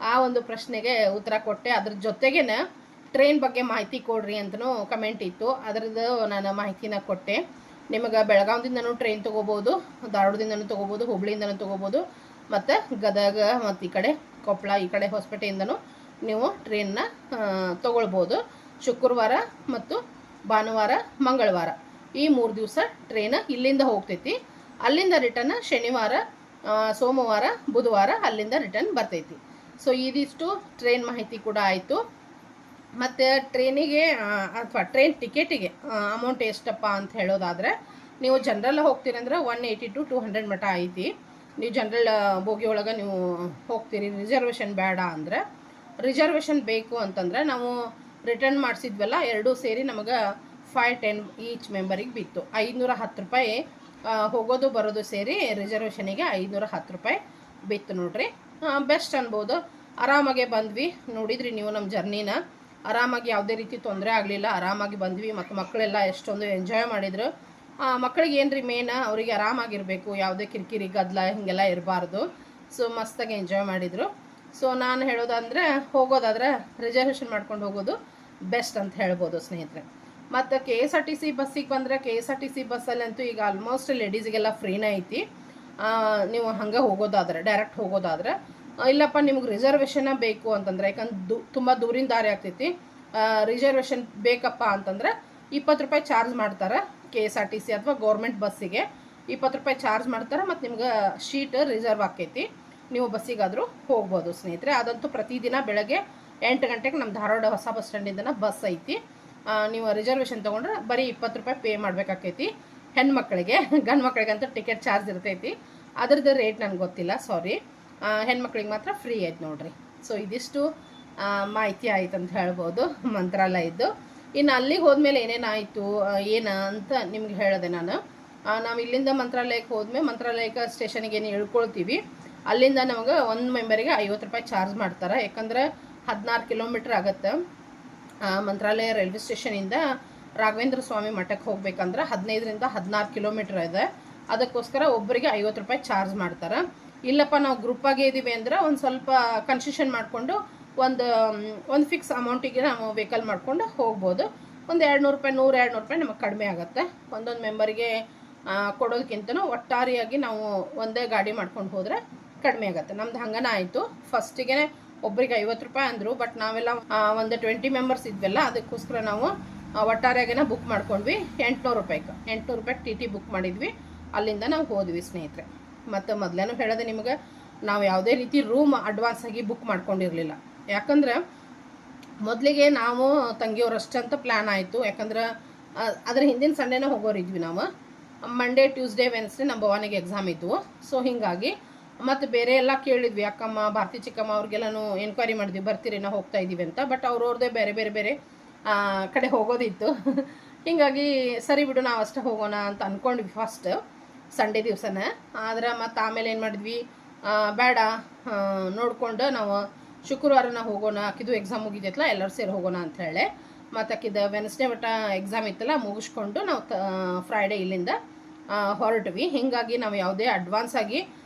ಆ ಒಂದು ಪ್ರಶ್ನೆಗೆ ಉತ್ತರ ಕೊಟ್ಟೆ. ಅದ್ರ ಜೊತೆಗೇನೆ ಟ್ರೈನ್ ಬಗ್ಗೆ ಮಾಹಿತಿ ಕೊಡ್ರಿ ಅಂತಲೂ ಕಮೆಂಟ್ ಇತ್ತು, ಅದರದ್ದು ನಾನು ಮಾಹಿತಿನ ಕೊಟ್ಟೆ. ನಿಮಗೆ ಬೆಳಗಾವಿದಿಂದನೂ ಟ್ರೈನ್ ತೊಗೋಬೋದು, ಧಾರವಾಡದಿಂದನೂ ತೊಗೋಬೋದು, ಹುಬ್ಳಿಯಿಂದನೂ ತೊಗೋಬೋದು, ಮತ್ತು ಗದಗ ಮತ್ತು ಈ ಕಡೆ ಕೊಪ್ಪಳ, ಈ ಕಡೆ ಹೊಸಪೇಟೆಯಿಂದನೂ ನೀವು ಟ್ರೈನ್ನ ತೊಗೊಳ್ಬೋದು. ಶುಕ್ರವಾರ ಮತ್ತು ಭಾನುವಾರ, ಮಂಗಳವಾರ ಈ 3 ದಿವಸ ಟ್ರೈನ್ ಇಲ್ಲಿಂದ ಹೋಗ್ತೈತಿ. ಅಲ್ಲಿಂದ ರಿಟರ್ನ್ ಶನಿವಾರ, ಸೋಮವಾರ, ಬುಧವಾರ ಅಲ್ಲಿಂದ ರಿಟರ್ನ್ ಬರ್ತೈತಿ. ಸೊ ಇದಿಷ್ಟು ಟ್ರೈನ್ ಮಾಹಿತಿ ಕೂಡ ಆಯಿತು. ಮತ್ತು ಟ್ರೈನಿಗೆ ಅಥವಾ ಟ್ರೈನ್ ಟಿಕೆಟಿಗೆ ಅಮೌಂಟ್ ಎಷ್ಟಪ್ಪ ಅಂತ ಹೇಳೋದಾದರೆ, ನೀವು ಜನರಲ್ ಹೋಗ್ತೀರಂದ್ರೆ 180 to 200 ಮಟ್ಟ ಐತಿ. ನೀವು ಜನರಲ್ ಬೋಗಿ ಒಳಗೆ ನೀವು ಹೋಗ್ತೀರಿ, ರಿಸರ್ವೇಷನ್ ಬೇಡ ಅಂದರೆ. ರಿಸರ್ವೇಷನ್ ಬೇಕು ಅಂತಂದರೆ ನಾವು ರಿಟರ್ನ್ ಮಾಡಿಸಿದ್ವಲ್ಲ, ಎರಡೂ ಸೇರಿ ನಮಗೆ 510 ಈಚ್ ಮೆಂಬರಿಗೆ ಬಿತ್ತು. 510 ರೂಪಾಯಿ ಹೋಗೋದು ಬರೋದು ಸೇರಿ ರಿಸರ್ವೇಷನಿಗೆ 510 ರೂಪಾಯಿ ಬಿತ್ತು ನೋಡ್ರಿ. ಬೆಸ್ಟ್ ಅನ್ಬೋದು. ಆರಾಮಾಗೆ ಬಂದ್ವಿ. ನೋಡಿದ್ರಿ ನೀವು ನಮ್ಮ ಜರ್ನಿನ, ಆರಾಮಾಗಿ ಯಾವುದೇ ರೀತಿ ತೊಂದರೆ ಆಗಲಿಲ್ಲ, ಆರಾಮಾಗಿ ಬಂದ್ವಿ. ಮತ್ತು ಮಕ್ಕಳೆಲ್ಲ ಎಷ್ಟೊಂದು ಎಂಜಾಯ್ ಮಾಡಿದರು. ಮಕ್ಕಳಿಗೆ ಏನು ರೀ ಮೇನ್, ಅವರಿಗೆ ಆರಾಮಾಗಿರಬೇಕು, ಯಾವುದೇ ಕಿರಿಕಿರಿ ಗದ್ದಲ ಹೀಗೆಲ್ಲ ಇರಬಾರ್ದು. ಸೊ ಮಸ್ತಾಗಿ ಎಂಜಾಯ್ ಮಾಡಿದರು. ಸೊ ನಾನು ಹೇಳೋದಂದರೆ, ಹೋಗೋದಾದ್ರೆ ರಿಸರ್ವೇಷನ್ ಮಾಡ್ಕೊಂಡು ಹೋಗೋದು ಬೆಸ್ಟ್ ಅಂತ ಹೇಳ್ಬೋದು ಸ್ನೇಹಿತರೆ. ಮತ್ತು KSRTC ಬಸ್ಸಿಗೆ ಬಂದರೆ, KSRTC ಬಸ್ಸಲ್ಲಂತೂ ಈಗ ಆಲ್ಮೋಸ್ಟ್ ಲೇಡೀಸಿಗೆಲ್ಲ ಫ್ರೀನೇ ಐತಿ. ನೀವು ಹಂಗೆ ಹೋಗೋದಾದ್ರೆ, ಡೈರೆಕ್ಟ್ ಹೋಗೋದಾದ್ರೆ. ಇಲ್ಲಪ್ಪ ನಿಮ್ಗೆ ರಿಸರ್ವೇಷನ್ನ ಬೇಕು ಅಂತಂದರೆ, ಯಾಕಂದ್ರೆ ತುಂಬ ದೂರಿನ ದಾರಿ ಆಗ್ತೈತಿ, ರಿಸರ್ವೇಷನ್ ಬೇಕಪ್ಪ ಅಂತಂದ್ರೆ 20 ರೂಪಾಯಿ ಚಾರ್ಜ್ ಮಾಡ್ತಾರೆ. KSRTC ಅಥವಾ ಗೌರ್ಮೆಂಟ್ ಬಸ್ಸಿಗೆ 20 ರೂಪಾಯಿ ಚಾರ್ಜ್ ಮಾಡ್ತಾರೆ. ಮತ್ತು ನಿಮ್ಗೆ ಶೀಟ್ ರಿಸರ್ವ್ ಆಕೈತಿ, ನೀವು ಬಸ್ಸಿಗಾದರೂ ಹೋಗ್ಬೋದು ಸ್ನೇಹಿತರೆ. ಅದಂತೂ ಪ್ರತಿದಿನ ಬೆಳಗ್ಗೆ 8 ಗಂಟೆಗೆ ನಮ್ಮ ಧಾರವಾಡ ಹೊಸ ಬಸ್ ಸ್ಟ್ಯಾಂಡಿಂದ ಬಸ್ ಐತಿ. ನೀವು ರಿಸರ್ವೇಷನ್ ತೊಗೊಂಡ್ರೆ ಬರೀ 20 ರೂಪಾಯಿ ಪೇ ಮಾಡಬೇಕಾಕೈತಿ ಹೆಣ್ಮಕ್ಳಿಗೆ. ಗಂಡು ಮಕ್ಳಿಗಂತೂ ಟಿಕೆಟ್ ಚಾರ್ಜ್ ಇರ್ತೈತಿ, ಅದ್ರದ್ದು ರೇಟ್ ನನಗೆ ಗೊತ್ತಿಲ್ಲ, ಸಾರಿ. ಹೆಣ್ಮಕ್ಳಿಗೆ ಮಾತ್ರ ಫ್ರೀ ಐತೆ ನೋಡ್ರಿ. ಸೊ ಇದಿಷ್ಟು ಮಾಹಿತಿ ಆಯ್ತು ಅಂತ ಹೇಳ್ಬೋದು ಮಂತ್ರಾಲಯದ್ದು. ಇನ್ನು ಅಲ್ಲಿಗೆ ಹೋದ್ಮೇಲೆ ಏನೇನಾಯಿತು ಅಂತ ನಿಮ್ಗೆ ಹೇಳಿದೆ ನಾನು. ನಾವು ಇಲ್ಲಿಂದ ಮಂತ್ರಾಲಯಕ್ಕೆ ಹೋದ್ಮೇಲೆ ಮಂತ್ರಾಲಯಕ್ಕೆ ಸ್ಟೇಷನಿಗೆ ಏನು ಇಳ್ಕೊಳ್ತೀವಿ, ಅಲ್ಲಿಂದ ನಮಗೆ ಒಂದು ಮೆಂಬರಿಗೆ 50 ರೂಪಾಯಿ ಚಾರ್ಜ್ ಮಾಡ್ತಾರೆ. ಯಾಕಂದ್ರೆ 16 ಕಿಲೋಮೀಟ್ರ್ ಆಗುತ್ತೆ ಮಂತ್ರಾಲಯ ರೈಲ್ವೆ ಸ್ಟೇಷನಿಂದ ರಾಘವೇಂದ್ರ ಸ್ವಾಮಿ ಮಠಕ್ಕೆ ಹೋಗ್ಬೇಕಂದ್ರೆ 15ರಿಂದ 16 ಕಿಲೋಮೀಟ್ರ್ ಇದೆ. ಅದಕ್ಕೋಸ್ಕರ ಒಬ್ಬರಿಗೆ 50 ರೂಪಾಯಿ ಚಾರ್ಜ್ ಮಾಡ್ತಾರೆ. ಇಲ್ಲಪ್ಪ ನಾವು ಗ್ರೂಪಾಗೆ ಇದ್ದೀವಿ ಅಂದ್ರೆ ಒಂದು ಸ್ವಲ್ಪ ಕನ್ಸೆಷನ್ ಮಾಡಿಕೊಂಡು ಒಂದು ಫಿಕ್ಸ್ ಅಮೌಂಟಿಗೆ ನಾವು ವೆಹಿಕಲ್ ಮಾಡ್ಕೊಂಡು ಹೋಗ್ಬೋದು. ಒಂದು 200 ರೂಪಾಯಿ 100-200 ರೂಪಾಯಿ ನಮಗೆ ಕಡಿಮೆ ಆಗುತ್ತೆ. ಒಂದೊಂದು ಮೆಂಬರಿಗೆ ಕೊಡೋದಕ್ಕಿಂತನೂ ಒಟ್ಟಾರೆಯಾಗಿ ನಾವು ಒಂದೇ ಗಾಡಿ ಮಾಡ್ಕೊಂಡು ಹೋದರೆ ಕಡಿಮೆ ಆಗುತ್ತೆ. ನಮ್ದು ಹಂಗನ ಆಯಿತು. ಫಸ್ಟಿಗೆ ಒಬ್ಬರಿಗೆ 50 ರೂಪಾಯಿ ಅಂದರು, ಬಟ್ ನಾವೆಲ್ಲ ಒಂದು 20 ಮೆಂಬರ್ಸ್ ಇದ್ವಲ್ಲ, ಅದಕ್ಕೋಸ್ಕರ ನಾವು ಒಟ್ಟಾರೆಯಾಗಿನ ಬುಕ್ ಮಾಡ್ಕೊಂಡ್ವಿ. 800 ರೂಪಾಯಿಗೆ ಟಿ ಟಿ ಬುಕ್ ಮಾಡಿದ್ವಿ. ಅಲ್ಲಿಂದ ನಾವು ಹೋದ್ವಿ ಸ್ನೇಹಿತರೆ. ಮತ್ತು ಮೊದಲೇನು ಹೇಳಿದೆ ನಿಮಗೆ, ನಾವು ಯಾವುದೇ ರೀತಿ ರೂಮ್ ಅಡ್ವಾನ್ಸ್ ಆಗಿ ಬುಕ್ ಮಾಡ್ಕೊಂಡಿರಲಿಲ್ಲ. ಯಾಕಂದ್ರೆ ಮೊದಲಿಗೆ ನಾವು ತಂಗಿಯವರಷ್ಟಂತ ಪ್ಲ್ಯಾನ್ ಆಯಿತು. ಯಾಕಂದ್ರೆ ಅದ್ರ ಹಿಂದಿನ ಸಂಡೇನೇ ಹೋಗೋರಿದ್ವಿ ನಾವು. ಮಂಡೇ ಟ್ಯೂಸ್ಡೇ ವೆನ್ಸ್ಡೇ ನಮ್ಮ ಭವಾನಿಗೆ ಎಕ್ಸಾಮ್ ಇದ್ವು. ಸೊ ಹೀಗಾಗಿ ಮತ್ತು ಬೇರೆ ಎಲ್ಲ ಕೇಳಿದ್ವಿ, ಅಕ್ಕಮ್ಮ ಭಾರತಿ ಚಿಕ್ಕಮ್ಮ ಅವ್ರಿಗೆಲ್ಲನೂ ಎನ್ಕ್ವೈರಿ ಮಾಡಿದ್ವಿ, ಬರ್ತೀರಿ ನಾವು ಹೋಗ್ತಾ ಇದ್ದೀವಿ ಅಂತ. ಬಟ್ ಅವ್ರವ್ರದ್ದೇ ಬೇರೆ ಕಡೆ ಹೋಗೋದಿತ್ತು. ಹೀಗಾಗಿ ಸರಿ ಬಿಡು ನಾವು ಅಷ್ಟೇ ಹೋಗೋಣ ಅಂತ ಅಂದ್ಕೊಂಡ್ವಿ ಫಸ್ಟ್ ಸಂಡೇ ದಿವಸನೇ. ಆದರೆ ಮತ್ತು ಆಮೇಲೆ ಏನು ಮಾಡಿದ್ವಿ, ಬೇಡ ನೋಡಿಕೊಂಡು ನಾವು ಶುಕ್ರವಾರನ ಹೋಗೋಣ, ಅಕ್ಕಿದು ಎಕ್ಸಾಮ್ ಮುಗಿದೈತಲ್ಲ ಎಲ್ಲರೂ ಸೇರಿ ಹೋಗೋಣ ಅಂತ ಹೇಳಿ. ಮತ್ತು ಅಕ್ಕಿದ ವೆನ್ಸ್ಡೇ ಮಟ್ಟ ಎಕ್ಸಾಮ್ ಇತ್ತಲ್ಲ ಮುಗಿಸ್ಕೊಂಡು ನಾವು ಫ್ರೈಡೇ ಇಲ್ಲಿಂದ ಹೊರಟ್ವಿ. ಹೀಗಾಗಿ ನಾವು ಯಾವುದೇ ಅಡ್ವಾನ್ಸ್ ಆಗಿ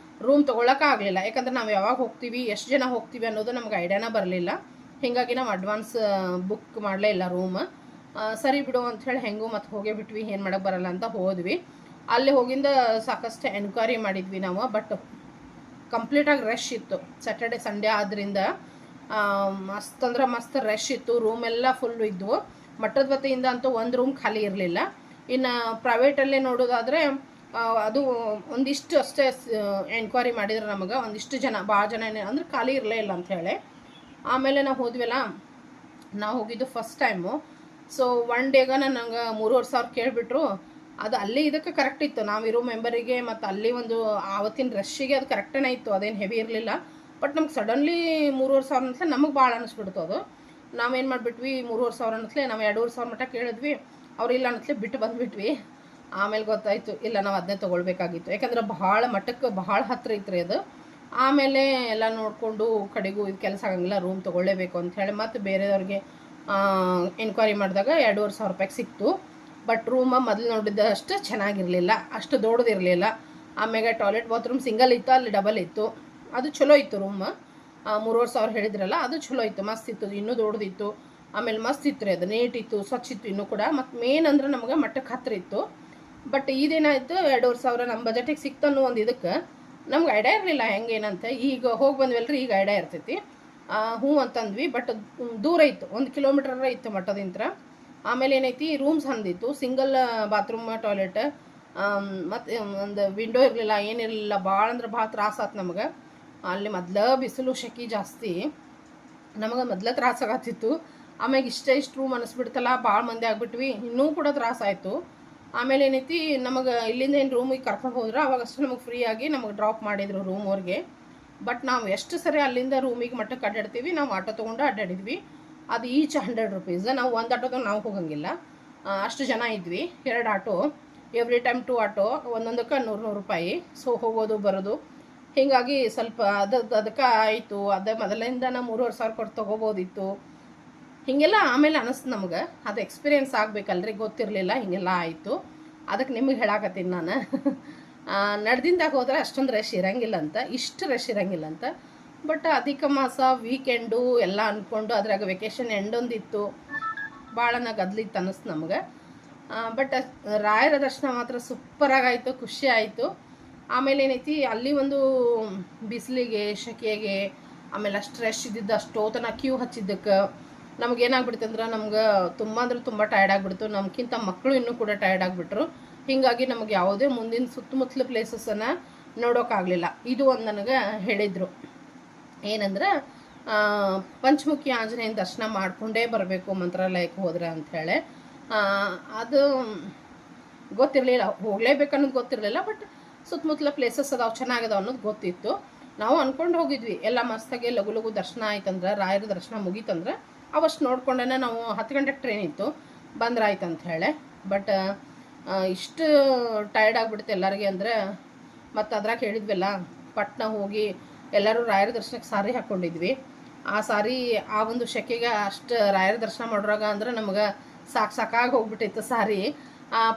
ರೂಮ್ ತೊಗೊಳಕ್ಕಾಗಲಿಲ್ಲ. ಯಾಕಂದ್ರೆ ನಾವು ಯಾವಾಗ ಹೋಗ್ತೀವಿ, ಎಷ್ಟು ಜನ ಹೋಗ್ತೀವಿ ಅನ್ನೋದು ನಮ್ಗೆ ಐಡಿಯಾನ ಬರಲಿಲ್ಲ. ಹೀಗಾಗಿ ನಾವು ಅಡ್ವಾನ್ಸ್ ಬುಕ್ ಮಾಡಲೇ ಇಲ್ಲ ರೂಮ್. ಸರಿ ಬಿಡು ಅಂಥೇಳಿ ಹೆಂಗೂ ಮತ್ತು ಹೋಗೇ ಬಿಟ್ವಿ, ಏನು ಮಾಡೋಕ್ಕೆ ಬರಲ್ಲ ಅಂತ ಹೋದ್ವಿ. ಅಲ್ಲಿ ಹೋಗಿಂದ ಸಾಕಷ್ಟು ಎನ್ಕ್ವೈರಿ ಮಾಡಿದ್ವಿ ನಾವು. ಬಟ್ ಕಂಪ್ಲೀಟಾಗಿ ರಶ್ ಇತ್ತು. ಸ್ಯಾಟರ್ಡೆ ಸಂಡೇ ಆದ್ದರಿಂದ ಮಸ್ತ್ ಅಂದ್ರೆ ಮಸ್ತ್ ರಶ್ ಇತ್ತು. ರೂಮೆಲ್ಲ ಫುಲ್ಲು ಇದ್ವು. ಮಠದ ವತಿಯಿಂದ ಅಂತೂ ಒಂದು ರೂಮ್ ಖಾಲಿ ಇರಲಿಲ್ಲ. ಇನ್ನು ಪ್ರೈವೇಟಲ್ಲೇ ನೋಡೋದಾದರೆ ಅದು ಒಂದಿಷ್ಟು ಅಷ್ಟೇ ಎನ್ಕ್ವೈರಿ ಮಾಡಿದ್ರೆ ನಮಗೆ ಒಂದಿಷ್ಟು ಜನ, ಭಾಳ ಜನ ಅಂದ್ರೆ ಖಾಲಿ ಇರಲೇ ಇಲ್ಲ ಅಂಥೇಳಿ. ಆಮೇಲೆ ನಾವು ಹೋದ್ವಲ್ಲ, ನಾವು ಹೋಗಿದ್ದು ಫಸ್ಟ್ ಟೈಮು. ಸೊ ಒನ್ ಡೇಗೆ ನನಗೆ 3,500 ಕೇಳಿಬಿಟ್ರು. ಅದು ಅಲ್ಲಿ ಇದಕ್ಕೆ ಕರೆಕ್ಟ್ ಇತ್ತು, ನಾವಿರೋ ಮೆಂಬರಿಗೆ ಮತ್ತು ಅಲ್ಲಿ ಒಂದು ಆವತ್ತಿನ ರಶ್ಶಿಗೆ ಅದು ಕರೆಕ್ಟೇ ಇತ್ತು, ಅದೇನು ಹೆವಿ ಇರಲಿಲ್ಲ. ಬಟ್ ನಮ್ಗೆ ಸಡನ್ಲಿ 3,500 ಅನ್ನತ್ಲೆ ನಮಗೆ ಭಾಳ ಅನ್ನಿಸ್ಬಿಡ್ತು. ಅದು ನಾವೇನು ಮಾಡಿಬಿಟ್ವಿ, 3,500 ಅನ್ನತ್ಲೆ ನಾವು 2,500 ಮಟ್ಟ ಕೇಳಿದ್ವಿ. ಅವ್ರು ಇಲ್ಲ ಅನ್ನತ್ಲೆ ಬಿಟ್ಟು ಬಂದುಬಿಟ್ವಿ. ಆಮೇಲೆ ಗೊತ್ತಾಯಿತು ಇಲ್ಲ ನಾವು ಅದನ್ನೇ ತೊಗೊಳ್ಬೇಕಾಗಿತ್ತು. ಯಾಕಂದ್ರೆ ಮಠಕ್ಕೆ ಭಾಳ ಹತ್ತಿರ ಇತ್ತು ಅದು. ಆಮೇಲೆ ಎಲ್ಲ ನೋಡಿಕೊಂಡು ಕಡೆಗೂ ಇದು ಕೆಲಸ ಆಗಂಗಿಲ್ಲ, ರೂಮ್ ತೊಗೊಳ್ಳೇಬೇಕು ಅಂಥೇಳಿ ಮತ್ತು ಬೇರೆಯವ್ರಿಗೆ ಎನ್ಕ್ವೈರಿ ಮಾಡಿದಾಗ 2,500 ರೂಪಾಯಿಗೆ ಸಿಕ್ತು. ಬಟ್ ರೂಮ ಮೊದಲು ನೋಡಿದ್ದಷ್ಟು ಚೆನ್ನಾಗಿರಲಿಲ್ಲ, ಅಷ್ಟು ದೊಡ್ಡದಿರಲಿಲ್ಲ. ಆಮೇಲೆ ಟಾಯ್ಲೆಟ್ ಬಾತ್ರೂಮ್ ಸಿಂಗಲ್ ಇತ್ತು, ಅಲ್ಲಿ ಡಬಲ್ ಇತ್ತು. ಅದು ಚಲೋ ಇತ್ತು ರೂಮ್. 3,500 ಹೇಳಿದ್ರಲ್ಲ, ಅದು ಚಲೋ ಇತ್ತು, ಮಸ್ತ್ ಇತ್ತು, ಇನ್ನೂ ದೊಡ್ಡದಿತ್ತು. ಆಮೇಲೆ ಮಸ್ತ್ ಇತ್ತು ರೀ, ಅದು ನೀಟ್ ಇತ್ತು, ಸ್ವಚ್ಛ ಇತ್ತು ಇನ್ನೂ ಕೂಡ. ಮತ್ತು ಮೇನ್ ಅಂದ್ರೆ ನಮಗೆ ಮಠಕ್ಕೆ ಹತ್ತಿರ ಇತ್ತು. ಬಟ್ ಇದೇನಾಯಿತು, 2,500 ನಮ್ಮ ಬಜೆಟಿಗೆ ಸಿಕ್ತನ್ನೋ ಒಂದು ಇದಕ್ಕೆ ನಮ್ಗೆ ಐಡಿಯಾ ಇರಲಿಲ್ಲ ಹೆಂಗೇನಂತ. ಈಗ ಹೋಗಿ ಬಂದ್ವಲ್ರಿ, ಈಗ ಐಡಿಯಾ ಇರ್ತೈತಿ. ಹ್ಞೂ ಅಂತಂದ್ವಿ. ಬಟ್ ದೂರ ಇತ್ತು, 1 ಕಿಲೋಮೀಟರ್ ಇತ್ತು ಮಠದಿಂತ್ರ. ಆಮೇಲೆ ಏನೈತಿ, ರೂಮ್ಸ್ ಅಂದಿತ್ತು, ಸಿಂಗಲ್ ಬಾತ್ರೂಮ್ ಟಾಯ್ಲೆಟ್, ಮತ್ತು ಒಂದು ವಿಂಡೋ ಇರಲಿಲ್ಲ, ಏನಿರಲಿಲ್ಲ. ಭಾಳ ಅಂದ್ರೆ ಭಾಳ ತ್ರಾಸಾತು ನಮಗೆ. ಅಲ್ಲಿ ಮೊದಲ ಬಿಸಿಲು ಶೆಕೆ ಜಾಸ್ತಿ, ನಮಗೆ ಮೊದಲ ತ್ರಾಸಾಗತ್ತಿತ್ತು. ಆಮ್ಯಾಗ ಇಷ್ಟು ರೂಮ್ ಅನ್ನಿಸ್ಬಿಡ್ತಲ್ಲ, ಭಾಳ ಮಂದಿ ಆಗಿಬಿಟ್ವಿ, ಇನ್ನೂ ಕೂಡ ತ್ರಾಸಾಯಿತು. ಆಮೇಲೆ ಏನೈತಿ, ನಮಗೆ ಇಲ್ಲಿಂದ ಏನು ರೂಮಿಗೆ ಕರ್ಕೊಂಡು ಹೋದ್ರೆ ಅವಾಗಷ್ಟು ನಮಗೆ ಫ್ರೀಯಾಗಿ ನಮಗೆ ಡ್ರಾಪ್ ಮಾಡಿದರು ರೂಮ್ವರೆಗೆ. ಬಟ್ ನಾವು ಎಷ್ಟು ಸರಿ ಅಲ್ಲಿಂದ ರೂಮಿಗೆ ಮಟ್ಟಕ್ಕೆ ಅಡ್ಡಾಡ್ತೀವಿ, ನಾವು ಆಟೋ ತೊಗೊಂಡು ಅಡ್ಡಾಡಿದ್ವಿ. ಅದು ಈಚ್ 100 ರೂಪೀಸ್. ನಾವು ಒಂದು ಆಟೋದಾಗ ನಾವು ಹೋಗಂಗಿಲ್ಲ, ಅಷ್ಟು ಜನ ಇದ್ವಿ. 2 ಆಟೋ, ಎವ್ರಿ ಟೈಮ್ 2 ಆಟೋ, ಒಂದೊಂದಕ್ಕೆ 100 ರೂಪಾಯಿ. ಸೊ ಹೋಗೋದು ಬರೋದು, ಹೀಗಾಗಿ ಸ್ವಲ್ಪ ಅದಕ್ಕೆ ಆಯಿತು. ಅದೇ ಮೊದಲಿಂದ ನಾವು 3,500 ಕೊಟ್ಟು ತೊಗೋಬೋದಿತ್ತು. ಹೀಗೆಲ್ಲ ಆಮೇಲೆ ಅನ್ನಿಸ್ತು ನಮ್ಗೆ. ಅದು ಎಕ್ಸ್ಪೀರಿಯೆನ್ಸ್ ಆಗಬೇಕಲ್ರಿ, ಗೊತ್ತಿರಲಿಲ್ಲ. ಹೀಗೆಲ್ಲ ಆಯಿತು. ಅದಕ್ಕೆ ನಿಮಗೆ ಹೇಳಾಕತ್ತೀನಿ ನಾನು. ನಡೆದಿಂದಾಗ ಹೋದ್ರೆ ಅಷ್ಟೊಂದು ರಶ್ ಇರೋಂಗಿಲ್ಲ ಅಂತ, ಇಷ್ಟು ರಶ್ ಇರೋಂಗಿಲ್ಲ ಅಂತ. ಬಟ್ ಅಧಿಕ ಮಾಸ ವೀಕೆಂಡು ಎಲ್ಲ ಅಂದ್ಕೊಂಡು ಅದ್ರಾಗ ವೆಕೇಷನ್ ಎಂಡೊಂದಿತ್ತು, ಭಾಳ ಗದ್ಲಿತ್ತು ಅನ್ನಿಸ್ತು ನಮ್ಗೆ. ಬಟ್ ರಾಯರ ದರ್ಶನ ಮಾತ್ರ ಸೂಪರಾಗಾಯಿತು, ಖುಷಿ ಆಯಿತು. ಆಮೇಲೆ ಏನೈತಿ, ಅಲ್ಲಿ ಒಂದು ಬಿಸಿಲಿಗೆ ಶೆಕೆಗೆ ಆಮೇಲೆ ಅಷ್ಟು ರಶ್ ಇದ್ದಿದ್ದು, ಅಷ್ಟು ಹೊತ್ತನ ಕ್ಯೂ ಹಚ್ಚಿದ್ದಕ್ಕೆ ನಮಗೇನಾಗ್ಬಿಡ್ತು ಅಂದ್ರೆ ನಮ್ಗೆ ತುಂಬ ಅಂದ್ರೆ ತುಂಬ ಟಯರ್ಡ್ ಆಗಿಬಿಡ್ತು. ನಮ್ಗಿಂತ ಮಕ್ಕಳು ಇನ್ನೂ ಕೂಡ ಟಯರ್ಡ್ ಆಗಿಬಿಟ್ರು. ಹೀಗಾಗಿ ನಮಗೆ ಯಾವುದೇ ಮುಂದಿನ ಸುತ್ತಮುತ್ತಲ ಪ್ಲೇಸಸನ್ನು ನೋಡೋಕ್ಕಾಗಲಿಲ್ಲ. ಇದು ಒಂದು ನನಗೆ ಹೇಳಿದರು, ಏನಂದ್ರೆ ಪಂಚಮುಖಿ ಆಂಜನೇಯನ ದರ್ಶನ ಮಾಡಿಕೊಂಡೇ ಬರಬೇಕು ಮಂತ್ರಾಲಯಕ್ಕೆ ಹೋದ್ರೆ ಅಂಥೇಳಿ. ಅದು ಗೊತ್ತಿರಲಿಲ್ಲ, ಹೋಗಲೇಬೇಕನ್ನೋದು ಗೊತ್ತಿರಲಿಲ್ಲ. ಬಟ್ ಸುತ್ತಮುತ್ತಲ ಪ್ಲೇಸಸ್ ಅದಾವೆ, ಚೆನ್ನಾಗಿದಾವೆ ಅನ್ನೋದು ಗೊತ್ತಿತ್ತು. ನಾವು ಅಂದ್ಕೊಂಡು ಹೋಗಿದ್ವಿ ಎಲ್ಲ ಮಸ್ತಾಗಿ ಲಘು ಲಘು ದರ್ಶನ ಆಯ್ತಂದ್ರೆ, ರಾಯರ ದರ್ಶನ ಮುಗೀತಂದ್ರೆ ಅವಷ್ಟು ನೋಡ್ಕೊಂಡೇ ನಾವು 10 ಗಂಟೆಗೆ ಟ್ರೈನ್ ಇತ್ತು ಬಂದ್ರಾಯ್ತು ಅಂಥೇಳಿ. ಬಟ್ ಇಷ್ಟು ಟಯರ್ಡ್ ಆಗಿಬಿಡುತ್ತೆ ಎಲ್ಲರಿಗೆ ಅಂದರೆ, ಮತ್ತು ಅದ್ರಾಗ ಹೇಳಿದ್ವಲ್ಲ ಪಟ್ನ ಹೋಗಿ ಎಲ್ಲರೂ ರಾಯರ ದರ್ಶನಕ್ಕೆ ಸಾರಿ ಹಾಕ್ಕೊಂಡಿದ್ವಿ. ಆ ಸಾರಿ ಆ ಒಂದು ಶೆಕೆಗೆ ಅಷ್ಟು ರಾಯರ ದರ್ಶನ ಮಾಡೋರಾಗ ಅಂದ್ರೆ ನಮ್ಗೆ ಸಾಕಾಗಿ ಹೋಗ್ಬಿಟ್ಟಿತ್ತು ಸಾರಿ.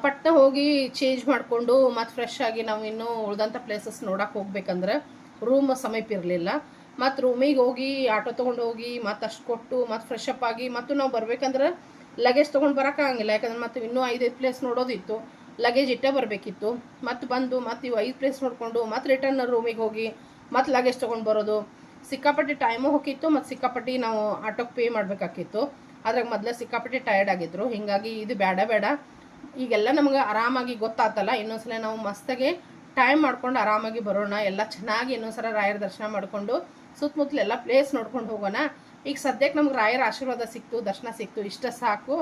ಪಟ್ನ ಹೋಗಿ ಚೇಂಜ್ ಮಾಡಿಕೊಂಡು ಮತ್ತು ಫ್ರೆಶ್ ಆಗಿ ನಾವು ಇನ್ನೂ ಉಳಿದಂಥ ಪ್ಲೇಸಸ್ ನೋಡೋಕೆ ಹೋಗ್ಬೇಕಂದ್ರೆ ರೂಮ್ ಸಮೀಪ ಇರಲಿಲ್ಲ. ಮತ್ತು ರೂಮಿಗೆ ಹೋಗಿ ಆಟೋ ತೊಗೊಂಡು ಹೋಗಿ ಮತ್ತು ಅಷ್ಟು ಕೊಟ್ಟು ಮತ್ತು ಫ್ರೆಶ್ ಅಪ್ ಆಗಿ ಮತ್ತು ನಾವು ಬರ್ಬೇಕಂದ್ರೆ ಲಗೇಜ್ ತೊಗೊಂಡು ಬರೋಕ್ಕಾಗಂಗಿಲ್ಲ. ಯಾಕಂದ್ರೆ ಮತ್ತು ಇನ್ನೂ 5 ಪ್ಲೇಸ್ ನೋಡೋದಿತ್ತು, ಲಗೇಜ್ ಇಟ್ಟೇ ಬರಬೇಕಿತ್ತು. ಮತ್ತು ಬಂದು ಮತ್ತು ಇವು 5 ಪ್ಲೇಸ್ ನೋಡಿಕೊಂಡು ಮತ್ತು ರಿಟರ್ನ್ ರೂಮಿಗೆ ಹೋಗಿ ಮತ್ತು ಲಗೇಜ್ ತೊಗೊಂಡು ಬರೋದು ಸಿಕ್ಕಾಪಟ್ಟೆ ಟೈಮು ಹೋಗಿತ್ತು. ಮತ್ತು ಸಿಕ್ಕಾಪಟ್ಟೆ ನಾವು ಆಟೋಗೆ ಪೇ ಮಾಡಬೇಕಾಗಿತ್ತು. ಅದ್ರಾಗ ಮೊದಲೇ ಸಿಕ್ಕಾಪಟ್ಟೆ ಟಯರ್ಡ್ ಆಗಿದ್ರು. ಹೀಗಾಗಿ ಇದು ಬೇಡ ಈಗೆಲ್ಲ ನಮ್ಗೆ ಆರಾಮಾಗಿ ಗೊತ್ತಾತಲ್ಲ, ಇನ್ನೊಂದ್ಸಲ ನಾವು ಮಸ್ತಾಗಿ ಟೈಮ್ ಮಾಡ್ಕೊಂಡು ಆರಾಮಾಗಿ ಬರೋಣ, ಎಲ್ಲ ಚೆನ್ನಾಗಿ ಇನ್ನೊಂದ್ಸಲ ರಾಯರ ದರ್ಶನ ಮಾಡಿಕೊಂಡು ಸುತ್ತಮುತ್ತಲೆಲ್ಲ ಪ್ಲೇಸ್ ನೋಡ್ಕೊಂಡು ಹೋಗೋಣ. ಈಗ ಸದ್ಯಕ್ಕೆ ನಮ್ಗೆ ರಾಯರ ಆಶೀರ್ವಾದ ಸಿಕ್ತು, ದರ್ಶನ ಸಿಕ್ತು, ಇಷ್ಟ ಸಾಕು.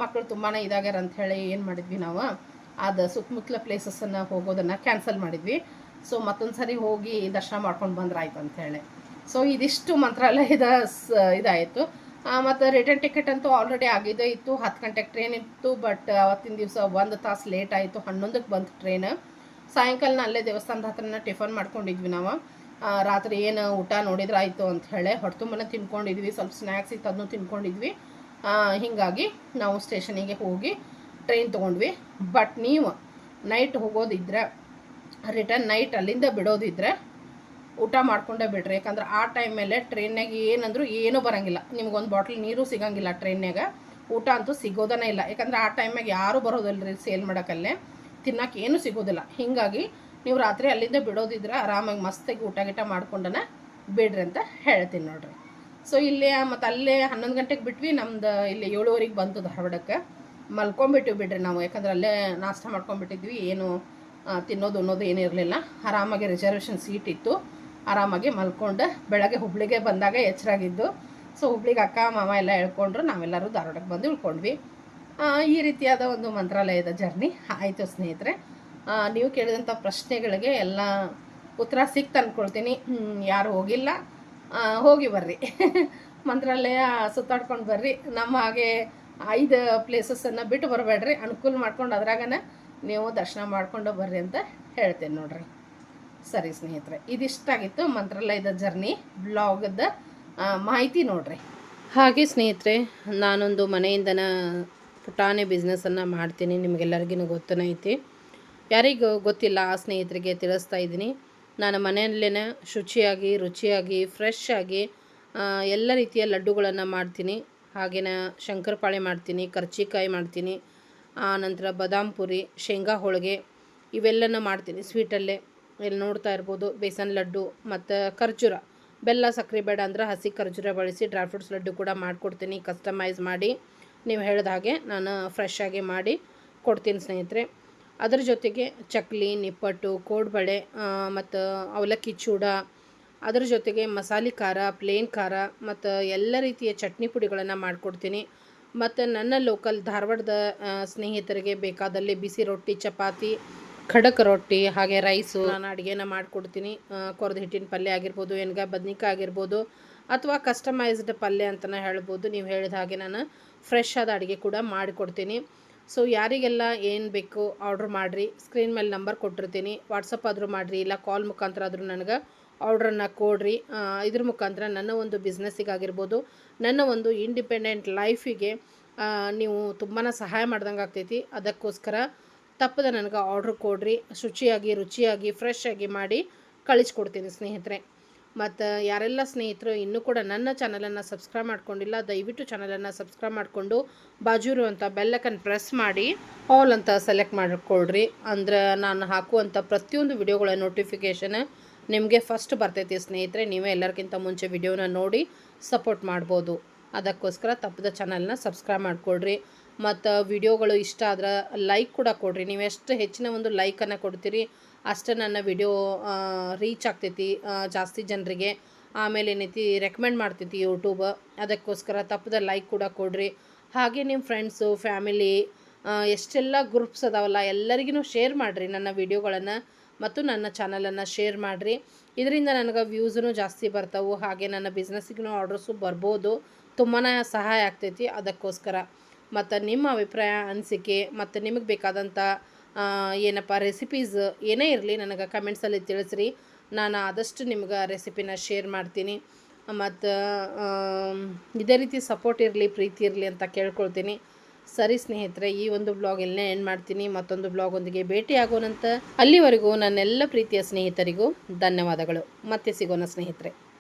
ಮಕ್ಕಳು ತುಂಬಾ ಇದಾಗ್ಯಾರ ಅಂಥೇಳಿ ಏನು ಮಾಡಿದ್ವಿ ನಾವು, ಅದು ಸುತ್ತಮುತ್ತಲ ಪ್ಲೇಸಸ್ಸನ್ನು ಹೋಗೋದನ್ನು ಕ್ಯಾನ್ಸಲ್ ಮಾಡಿದ್ವಿ. ಸೊ ಮತ್ತೊಂದು ಸರಿ ಹೋಗಿ ದರ್ಶನ ಮಾಡ್ಕೊಂಡು ಬಂದ್ರಾಯ್ತು ಅಂಥೇಳಿ. ಸೊ ಇದಿಷ್ಟು ಮಂತ್ರಾಲಯದ ಇದಾಯಿತು. ಮತ್ತು ರಿಟರ್ನ್ ಟಿಕೆಟ್ ಅಂತೂ ಆಲ್ರೆಡಿ ಆಗಿದ್ದೇ ಇತ್ತು. 10 ಗಂಟೆಗೆ ಟ್ರೈನ್ ಇತ್ತು. ಬಟ್ ಅವತ್ತಿನ ದಿವಸ 1 ತಾಸು ಲೇಟ್ ಆಯಿತು. 11ಕ್ಕೆ ಬಂತು ಟ್ರೈನ್. ಸಾಯಂಕಾಲನ ಅಲ್ಲೇ ದೇವಸ್ಥಾನದ ಹತ್ರನ ಟಿಫನ್ ಮಾಡ್ಕೊಂಡಿದ್ವಿ ನಾವು. ರಾತ್ರಿ ಏನು ಊಟ ನೋಡಿದ್ರೆ ಆಯಿತು ಅಂಥೇಳಿ ಹೊಟ್ಟೆ ತುಂಬನೇ ತಿನ್ಕೊಂಡಿದ್ವಿ. ಸ್ವಲ್ಪ ಸ್ನ್ಯಾಕ್ಸ್ ಇತ್ತು, ಅದನ್ನು ತಿನ್ಕೊಂಡಿದ್ವಿ. ಹೀಗಾಗಿ ನಾವು ಸ್ಟೇಷನಿಗೆ ಹೋಗಿ ಟ್ರೈನ್ ತೊಗೊಂಡ್ವಿ. ಬಟ್ ನೀವು ನೈಟ್ ಹೋಗೋದಿದ್ರೆ, ರಿಟರ್ನ್ ನೈಟ್ ಅಲ್ಲಿಂದ ಬಿಡೋದಿದ್ರೆ ಊಟ ಮಾಡ್ಕೊಂಡೇ ಬಿಡ್ರಿ. ಯಾಕಂದ್ರೆ ಆ ಟೈಮ್ ಮೇಲೆ ಟ್ರೈನ್ನಾಗ ಏನಂದ್ರೂ ಏನೂ ಬರೋಂಗಿಲ್ಲ, ನಿಮ್ಗೊಂದು ಬಾಟ್ಲ್ ನೀರು ಸಿಗೋಂಗಿಲ್ಲ ಟ್ರೈನ್ನಾಗ. ಊಟ ಅಂತೂ ಸಿಗೋದನೇ ಇಲ್ಲ. ಯಾಕಂದ್ರೆ ಆ ಟೈಮಾಗ ಯಾರೂ ಬರೋದಿಲ್ಲ ರೀ ಸೇಲ್ ಮಾಡೋಕ್ಕಲ್ಲೇ, ತಿನ್ನೋಕೆ ಏನೂ ಸಿಗೋದಿಲ್ಲ. ಹೀಗಾಗಿ ನೀವು ರಾತ್ರಿ ಅಲ್ಲಿಂದ ಬಿಡೋದಿದ್ರೆ ಆರಾಮಾಗಿ ಮಸ್ತಾಗಿ ಊಟ ಗೀಟ ಮಾಡ್ಕೊಂಡನ ಬಿಡ್ರಿ ಅಂತ ಹೇಳ್ತೀನಿ ನೋಡ್ರಿ. ಸೊ ಇಲ್ಲೇ ಮತ್ತು ಅಲ್ಲೇ 11 ಗಂಟೆಗೆ ಬಿಟ್ವಿ. ನಮ್ದು ಇಲ್ಲಿ 7:15 ಬಂತು ಧಾರವಾಡಕ್ಕೆ. ಮಲ್ಕೊಂಬಿಟ್ಟಿವಿ ಬಿಡ್ರಿ ನಾವು. ಯಾಕಂದ್ರೆ ಅಲ್ಲೇ ನಾಷ್ಟ ಮಾಡ್ಕೊಂಡ್ಬಿಟ್ಟಿದ್ವಿ. ಏನು ತಿನ್ನೋದು ಅನ್ನೋದು ಏನೂ ಇರಲಿಲ್ಲ. ಆರಾಮಾಗಿ ರಿಸರ್ವೇಷನ್ ಸೀಟ್ ಇತ್ತು. ಆರಾಮಾಗಿ ಮಲ್ಕೊಂಡು ಬೆಳಗ್ಗೆ ಹುಬ್ಳಿಗೆ ಬಂದಾಗ ಎಚ್ಚರಾಗಿದ್ದು. ಸೊ ಹುಬ್ಳಿಗೆ ಅಕ್ಕ ಮಾಮ ಎಲ್ಲ ಹೇಳ್ಕೊಂಡ್ರು, ನಾವೆಲ್ಲರೂ ಧಾರವಾಡಕ್ಕೆ ಬಂದು ಉಳ್ಕೊಂಡ್ವಿ. ಈ ರೀತಿಯಾದ ಒಂದು ಮಂತ್ರಾಲಯದ ಜರ್ನಿ ಆಯಿತು ಸ್ನೇಹಿತರೆ. ನೀವು ಕೇಳಿದಂಥ ಪ್ರಶ್ನೆಗಳಿಗೆ ಎಲ್ಲ ಉತ್ತರ ಸಿಕ್ತು ಅಂದ್ಕೊಳ್ತೀನಿ. ಯಾರು ಹೋಗಿಲ್ಲ ಹೋಗಿ ಬರ್ರಿ ಮಂತ್ರಾಲಯ ಸುತ್ತಾಡ್ಕೊಂಡು ಬರ್ರಿ. ನಮ್ಮ ಹಾಗೆ 5 ಪ್ಲೇಸಸನ್ನು ಬಿಟ್ಟು ಬರಬೇಡ್ರಿ, ಅನುಕೂಲ ಮಾಡ್ಕೊಂಡು ಅದ್ರಾಗನ ನೀವು ದರ್ಶನ ಮಾಡಿಕೊಂಡು ಬರ್ರಿ ಅಂತ ಹೇಳ್ತೇನೆ ನೋಡ್ರಿ. ಸರಿ ಸ್ನೇಹಿತರೆ, ಇದಿಷ್ಟಾಗಿತ್ತು ಮಂತ್ರಾಲಯದ ಜರ್ನಿ ಬ್ಲಾಗದ ಮಾಹಿತಿ ನೋಡ್ರಿ. ಹಾಗೆ ಸ್ನೇಹಿತರೆ, ನಾನೊಂದು ಮನೆಯಿಂದನ ಪುಟಾಣಿ ಬಿಸ್ನೆಸ್ಸನ್ನು ಮಾಡ್ತೀನಿ. ನಿಮಗೆಲ್ಲರಿಗೂ ಗೊತ್ತನೇ ಐತಿ. ಯಾರಿಗೂ ಗೊತ್ತಿಲ್ಲ ಆ ಸ್ನೇಹಿತರಿಗೆ ತಿಳಿಸ್ತಾ ಇದ್ದೀನಿ. ನಾನು ಮನೆಯಲ್ಲೇ ಶುಚಿಯಾಗಿ ರುಚಿಯಾಗಿ ಫ್ರೆಶ್ ಆಗಿ ಎಲ್ಲ ರೀತಿಯ ಲಡ್ಡುಗಳನ್ನು ಮಾಡ್ತೀನಿ. ಹಾಗೆಯೇ ಶಂಕರಪಾಳೆ ಮಾಡ್ತೀನಿ, ಕರ್ಜಿಕಾಯಿ ಮಾಡ್ತೀನಿ, ನಂತರ ಬಾದಾಮ್ ಪುರಿ, ಶೇಂಗಾ ಹೋಳಿಗೆ ಇವೆಲ್ಲನ ಮಾಡ್ತೀನಿ ಸ್ವೀಟಲ್ಲೇ. ಇಲ್ಲಿ ನೋಡ್ತಾ ಇರ್ಬೋದು ಬೇಸನ್ ಲಡ್ಡು ಮತ್ತು ಖರ್ಜೂರ, ಬೆಲ್ಲ ಸಕ್ಕರೆ ಬೇಡ ಅಂದ್ರೆ ಹಸಿ ಖರ್ಜೂರ ಬಳಸಿ ಡ್ರೈ ಫ್ರೂಟ್ಸ್ ಲಡ್ಡು ಕೂಡ ಮಾಡಿಕೊಡ್ತೀನಿ. ಕಸ್ಟಮೈಸ್ ಮಾಡಿ ನೀವು ಹೇಳಿದ ಹಾಗೆ ನಾನು ಫ್ರೆಶ್ ಆಗಿ ಮಾಡಿ ಕೊಡ್ತೀನಿ ಸ್ನೇಹಿತರೆ. ಅದರ ಜೊತೆಗೆ ಚಕ್ಲಿ, ನಿಪ್ಪಟ್ಟು, ಕೋಡ್ಬಳೆ ಮತ್ತು ಅವಲಕ್ಕಿ ಚೂಡ, ಅದರ ಜೊತೆಗೆ ಮಸಾಲೆ ಖಾರ, ಪ್ಲೇನ್ ಖಾರ ಮತ್ತು ಎಲ್ಲ ರೀತಿಯ ಚಟ್ನಿ ಪುಡಿಗಳನ್ನು ಮಾಡಿಕೊಡ್ತೀನಿ. ಮತ್ತು ನನ್ನ ಲೋಕಲ್ ಧಾರವಾಡದ ಸ್ನೇಹಿತರಿಗೆ ಬೇಕಾದಲ್ಲಿ ಬಿಸಿ ರೊಟ್ಟಿ, ಚಪಾತಿ, ಖಡಕ್ ರೊಟ್ಟಿ, ಹಾಗೆ ರೈಸು ನಾನು ಅಡುಗೆನ ಮಾಡಿಕೊಡ್ತೀನಿ. ಕೊರದ ಹಿಟ್ಟಿನ ಪಲ್ಯ ಆಗಿರ್ಬೋದು, ಎಣ್ಗಾಯಿ ಬದ್ನಿಕಾಯಿ ಆಗಿರ್ಬೋದು, ಅಥವಾ ಕಸ್ಟಮೈಸ್ಡ್ ಪಲ್ಯ ಅಂತಲೇ ಹೇಳ್ಬೋದು. ನೀವು ಹೇಳಿದ ಹಾಗೆ ನಾನು ಫ್ರೆಶ್ ಆದ ಅಡುಗೆ ಕೂಡ ಮಾಡಿಕೊಡ್ತೀನಿ. ಸೊ ಯಾರಿಗೆಲ್ಲ ಏನು ಬೇಕು ಆರ್ಡ್ರ್ ಮಾಡಿರಿ. ಸ್ಕ್ರೀನ್ ಮೇಲೆ ನಂಬರ್ ಕೊಟ್ಟಿರ್ತೀನಿ, ವಾಟ್ಸಪ್ ಆದರೂ ಮಾಡಿರಿ, ಇಲ್ಲ ಕಾಲ್ ಮುಖಾಂತರ ಆದರೂ ನನಗೆ ಆರ್ಡ್ರನ್ನು ಕೊಡ್ರಿ. ಇದ್ರ ಮುಖಾಂತರ ನನ್ನ ಒಂದು ಬಿಸ್ನೆಸ್ಸಿಗಾಗಿರ್ಬೋದು, ನನ್ನ ಒಂದು ಇಂಡಿಪೆಂಡೆಂಟ್ ಲೈಫಿಗೆ ನೀವು ತುಂಬಾ ಸಹಾಯ ಮಾಡ್ದಂಗೆ ಆಗ್ತೈತಿ. ಅದಕ್ಕೋಸ್ಕರ ತಪ್ಪದೆ ನನಗೆ ಆರ್ಡ್ರ್ ಕೊಡ್ರಿ. ಶುಚಿಯಾಗಿ ರುಚಿಯಾಗಿ ಫ್ರೆಶ್ ಆಗಿ ಮಾಡಿ ಕಳಿಸ್ಕೊಡ್ತೀನಿ ಸ್ನೇಹಿತರೆ. ಮತ್ತು ಯಾರೆಲ್ಲ ಸ್ನೇಹಿತರು ಇನ್ನೂ ಕೂಡ ನನ್ನ ಚಾನಲನ್ನು ಸಬ್ಸ್ಕ್ರೈಬ್ ಮಾಡ್ಕೊಂಡಿಲ್ಲ, ದಯವಿಟ್ಟು ಚಾನಲನ್ನು ಸಬ್ಸ್ಕ್ರೈಬ್ ಮಾಡಿಕೊಂಡು ಬಾಜು ಇರುವಂಥ ಬೆಲ್ಲೈಕನ್ ಪ್ರೆಸ್ ಮಾಡಿ ಆಲ್ ಅಂತ ಸೆಲೆಕ್ಟ್ ಮಾಡಿಕೊಳ್ರಿ. ಅಂದ್ರೆ ನಾನು ಹಾಕುವಂಥ ಪ್ರತಿಯೊಂದು ವಿಡಿಯೋಗಳ ನೋಟಿಫಿಕೇಷನ್ ನಿಮಗೆ ಫಸ್ಟ್ ಬರ್ತೈತಿ ಸ್ನೇಹಿತರೆ. ನೀವೇ ಎಲ್ಲರಿಗಿಂತ ಮುಂಚೆ ವಿಡಿಯೋನ ನೋಡಿ ಸಪೋರ್ಟ್ ಮಾಡ್ಬೋದು. ಅದಕ್ಕೋಸ್ಕರ ತಪ್ಪದ ಚಾನಲ್ನ ಸಬ್ಸ್ಕ್ರೈಬ್ ಮಾಡಿಕೊಡ್ರಿ. ಮತ್ತು ವಿಡಿಯೋಗಳು ಇಷ್ಟ ಆದ್ರೆ ಲೈಕ್ ಕೂಡ ಕೊಡ್ರಿ. ನೀವು ಎಷ್ಟು ಹೆಚ್ಚಿನ ಒಂದು ಲೈಕನ್ನು ಕೊಡ್ತೀರಿ ಅಷ್ಟು ನನ್ನ ವಿಡಿಯೋ ರೀಚ್ ಆಗ್ತೈತಿ ಜಾಸ್ತಿ ಜನರಿಗೆ. ಆಮೇಲೆ ಏನೈತಿ ರೆಕಮೆಂಡ್ ಮಾಡ್ತೈತಿ ಯೂಟ್ಯೂಬ್. ಅದಕ್ಕೋಸ್ಕರ ತಪ್ಪದ ಲೈಕ್ ಕೂಡ ಕೊಡ್ರಿ. ಹಾಗೆ ನಿಮ್ಮ ಫ್ರೆಂಡ್ಸು ಫ್ಯಾಮಿಲಿ ಎಷ್ಟೆಲ್ಲ ಗ್ರೂಪ್ಸ್ ಅದಾವಲ್ಲ ಎಲ್ಲರಿಗೂ ಶೇರ್ ಮಾಡಿರಿ ನನ್ನ ವಿಡಿಯೋಗಳನ್ನು ಮತ್ತು ನನ್ನ ಚಾನಲನ್ನು ಶೇರ್ ಮಾಡಿರಿ. ಇದರಿಂದ ನನಗೆ ವ್ಯೂಸೂ ಜಾಸ್ತಿ ಬರ್ತಾವೆ. ಹಾಗೆ ನನ್ನ ಬಿಸ್ನೆಸ್ಸಿಗೂ ಆರ್ಡರ್ಸು ಬರ್ಬೋದು. ತುಂಬಾ ಸಹಾಯ ಆಗ್ತೈತಿ. ಅದಕ್ಕೋಸ್ಕರ ಮತ್ತು ನಿಮ್ಮ ಅಭಿಪ್ರಾಯ ಅನಿಸಿಕೆ ಮತ್ತು ನಿಮಗೆ ಬೇಕಾದಂಥ ಏನಪ್ಪ ರೆಸಿಪೀಸ್ ಏನೇ ಇರಲಿ ನನಗೆ ಕಮೆಂಟ್ಸಲ್ಲಿ ತಿಳಿಸ್ರಿ. ನಾನು ಆದಷ್ಟು ನಿಮ್ಗೆ ರೆಸಿಪಿನ ಶೇರ್ ಮಾಡ್ತೀನಿ. ಮತ್ತು ಇದೇ ರೀತಿ ಸಪೋರ್ಟ್ ಇರಲಿ, ಪ್ರೀತಿ ಇರಲಿ ಅಂತ ಕೇಳ್ಕೊಳ್ತೀನಿ. ಸರಿ ಸ್ನೇಹಿತರೆ, ಈ ಒಂದು ಬ್ಲಾಗ್ ಎಲ್ಲೇ ಎಂಡ್ ಮಾಡ್ತೀನಿ. ಮತ್ತೊಂದು ಬ್ಲಾಗ್ ಒಂದಿಗೆ ಭೇಟಿ ಆಗೋಣಂತ. ಅಲ್ಲಿವರೆಗೂ ನನ್ನೆಲ್ಲ ಪ್ರೀತಿಯ ಸ್ನೇಹಿತರಿಗೂ ಧನ್ಯವಾದಗಳು. ಮತ್ತೆ ಸಿಗೋಣ ಸ್ನೇಹಿತರೆ.